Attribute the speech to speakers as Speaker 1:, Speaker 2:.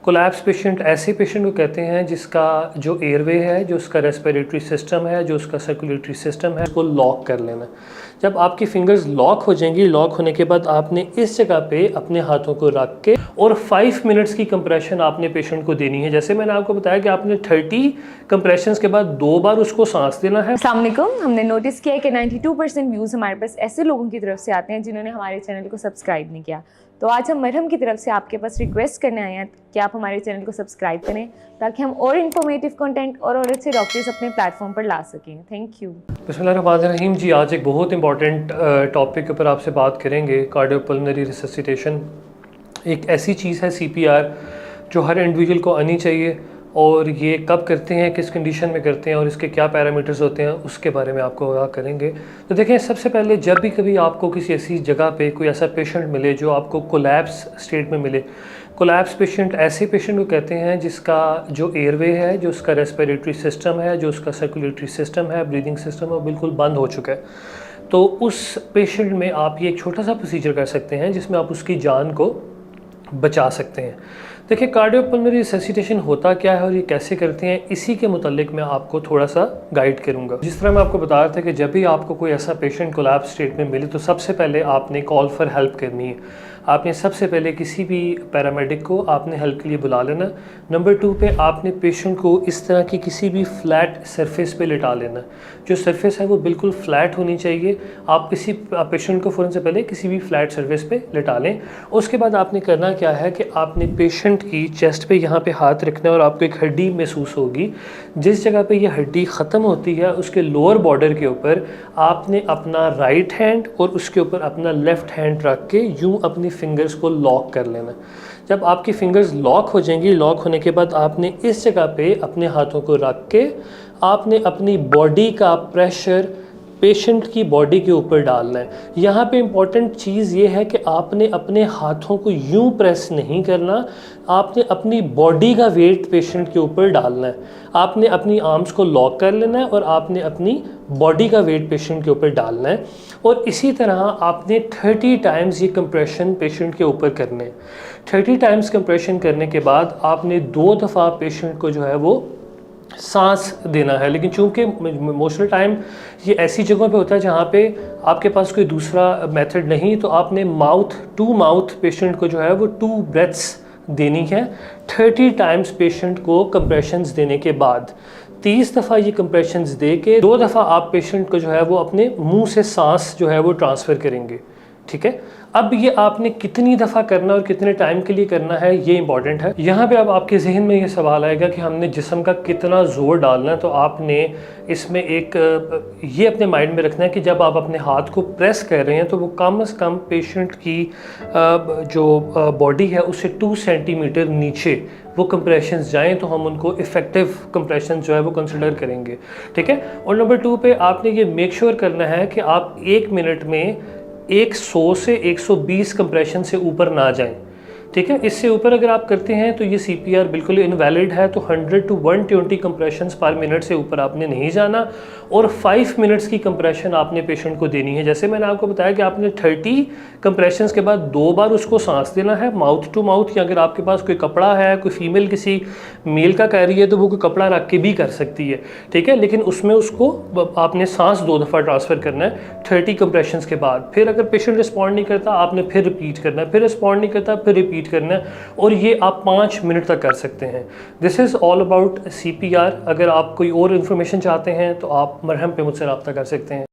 Speaker 1: Collapse patient ऐसे patient को कहते हैं जिसका जो एयरवे है, जो उसका रेस्पिरेटरी सिस्टम है, जो उसका सर्कुलेटरी सिस्टम है, उसको लॉक कर लेना। जब आपकी फिंगर्स लॉक हो जाएंगी, लॉक होने के बाद आपने इस जगह पे अपने हाथों को रख के और 5 मिनट्स की कंप्रेशन आपने पेशेंट को देनी है। जैसे मैंने आपको बताया कि आपने 30 कंप्रेशंस के बाद 2 बार उसको सांस देना है।
Speaker 2: अस्सलाम वालेकुम। हमने नोटिस किया है कि 92% व्यूज़ हमारे पास ऐसे लोगों की तरफ से आते हैं जिन्होंने हमारे चैनल को सब्सक्राइब नहीं किया। तो आज हम मरहम की तरफ से आपके पास रिक्वेस्ट करने आए हैं कि आप हमारे चैनल को सब्सक्राइब करें ताकि हम और इन्फॉर्मेटिव कंटेंट और अच्छे डॉक्टर्स अपने प्लेटफॉर्म पर ला सकें। Thank you.
Speaker 1: बिस्मिल्लाहिर्रहमानिर्रहीम जी, आज एक बहुत इंपॉर्टेंट टॉपिक के ऊपर आपसे बात करेंगे। कार्डियोपल्मोनरी रिससिटेशन एक ऐसी चीज़ है, CPR, जो हर इंडिविजुअल को आनी चाहिए। और ये कब करते हैं, किस कंडीशन में करते हैं और इसके क्या पैरामीटर्स होते हैं, उसके बारे में आपको आगाह करेंगे। तो देखें, सबसे पहले जब भी कभी आपको किसी ऐसी जगह पे कोई ऐसा पेशेंट मिले जो आपको कोलैप्स स्टेट में मिले, कोलैप्स पेशेंट ऐसे पेशेंट को कहते हैं जिसका जो एयरवे है, जो उसका रेस्पिरेटरी सिस्टम है, जो उसका सर्कुलेटरी सिस्टम है, ब्रीदिंग सिस्टम है, वो बिल्कुल बंद हो चुका है। तो उस पेशेंट में आप ये एक छोटा सा प्रोसीजर कर सकते हैं जिसमें आप उसकी जान को बचा सकते हैं। देखिए, कार्डियोपल्मोनरी रिससिटेशन होता क्या है और ये कैसे करते हैं, इसी के मुतालिक मैं आपको थोड़ा सा गाइड करूंगा। जिस तरह मैं आपको बता रहा था कि जब भी आपको कोई ऐसा पेशेंट कोलैप्स स्टेट में मिले तो सबसे पहले आपने कॉल फॉर हेल्प करनी है। आपने सबसे पहले किसी भी पैरामेडिक को आपने हेल्प के लिए बुला लेना। नंबर 2 पे आपने पेशेंट को इस तरह की किसी भी फ्लैट सरफेस पे लिटा लेना। जो सरफेस है वो बिल्कुल फ्लैट होनी चाहिए। आप किसी पेशेंट को फ़ौरन से पहले किसी भी फ्लैट सरफेस पे लिटा लें। उसके बाद आपने करना क्या है कि आपने पेशेंट की चेस्ट पे यहाँ पे हाथ रखना है और आपको एक हड्डी महसूस होगी। जिस जगह पे ये हड्डी ख़त्म होती है उसके लोअर बॉर्डर के ऊपर आपने अपना राइट हैंड और उसके ऊपर अपना लेफ़्ट हैंड रख के यूँ अपनी फिंगर्स को लॉक कर लेना। जब आपकी फिंगर्स लॉक हो जाएंगी, लॉक होने के बाद आपने इस जगह पे अपने हाथों को रख के आपने अपनी बॉडी का प्रेशर पेशेंट की बॉडी के ऊपर डालना है। यहाँ पे इम्पॉर्टेंट चीज़ ये है कि आपने अपने हाथों को यूं प्रेस नहीं करना, आपने अपनी बॉडी का वेट पेशेंट के ऊपर डालना है। आपने अपनी आर्म्स को लॉक कर लेना है और आपने अपनी बॉडी का वेट पेशेंट के ऊपर डालना है। और इसी तरह आपने 30 टाइम्स ये कंप्रेशन पेशेंट के ऊपर करने हैं। 30 टाइम्स कंप्रेशन करने के बाद आपने 2 दफ़ा पेशेंट को जो है वो सांस देना है। लेकिन चूंकि मोस्टल टाइम ये ऐसी जगहों पे होता है जहाँ पे आपके पास कोई दूसरा मेथड नहीं, तो आपने माउथ टू माउथ पेशेंट को जो है वो 2 ब्रेथ्स देनी है। 30 टाइम्स पेशेंट को कंप्रेशंस देने के बाद 30 दफ़ा ये कंप्रेशंस दे के 2 दफ़ा आप पेशेंट को जो है वो अपने मुंह से सांस जो है वो ट्रांसफ़र करेंगे। ठीक है, अब ये आपने कितनी दफ़ा करना और कितने टाइम के लिए करना है, ये इंपॉर्टेंट है। यहाँ पे अब आपके जहन में ये सवाल आएगा कि हमने जिस्म का कितना ज़ोर डालना है। तो आपने इसमें एक ये अपने माइंड में रखना है कि जब आप अपने हाथ को प्रेस कर रहे हैं तो वो कम से कम पेशेंट की जो बॉडी है उससे 2 सेंटीमीटर नीचे वो कंप्रेशंस जाएं तो हम उनको इफ़ेक्टिव कंप्रेशन जो है वो कंसिडर करेंगे। ठीक है, और नंबर 2 पे आपने ये मेक श्योर करना है कि आप 1 मिनट में 100 से 120 कंप्रेशन से ऊपर ना जाएं। ठीक है, इससे ऊपर अगर आप करते हैं तो ये CPR बिल्कुल इनवैलिड है। तो 100 to 120 कंप्रेशंस पर मिनट से ऊपर आपने नहीं जाना और 5 मिनट्स की कंप्रेशन आपने पेशेंट को देनी है। जैसे मैंने आपको बताया कि आपने 30 कंप्रेशंस के बाद 2 बार उसको सांस देना है माउथ टू माउथ, या अगर आपके पास कोई कपड़ा है, कोई फीमेल किसी मेल का कह रही है तो वो कोई कपड़ा रख के भी कर सकती है। ठीक है, लेकिन उसमें उसको आपने सांस 2 दफ़ा ट्रांसफ़र करना है 30 कंप्रेशंस के बाद। फिर अगर पेशेंट रिस्पॉन्ड नहीं करता आपने फिर रिपीट करना है, फिर रिस्पॉन्ड नहीं करता फिर रिपीट करना है, और ये आप 5 मिनट तक कर सकते हैं। This is all about CPR। अगर आप कोई और इन्फॉर्मेशन चाहते हैं तो आप मरहम पे मुझसे रब्ता कर सकते हैं।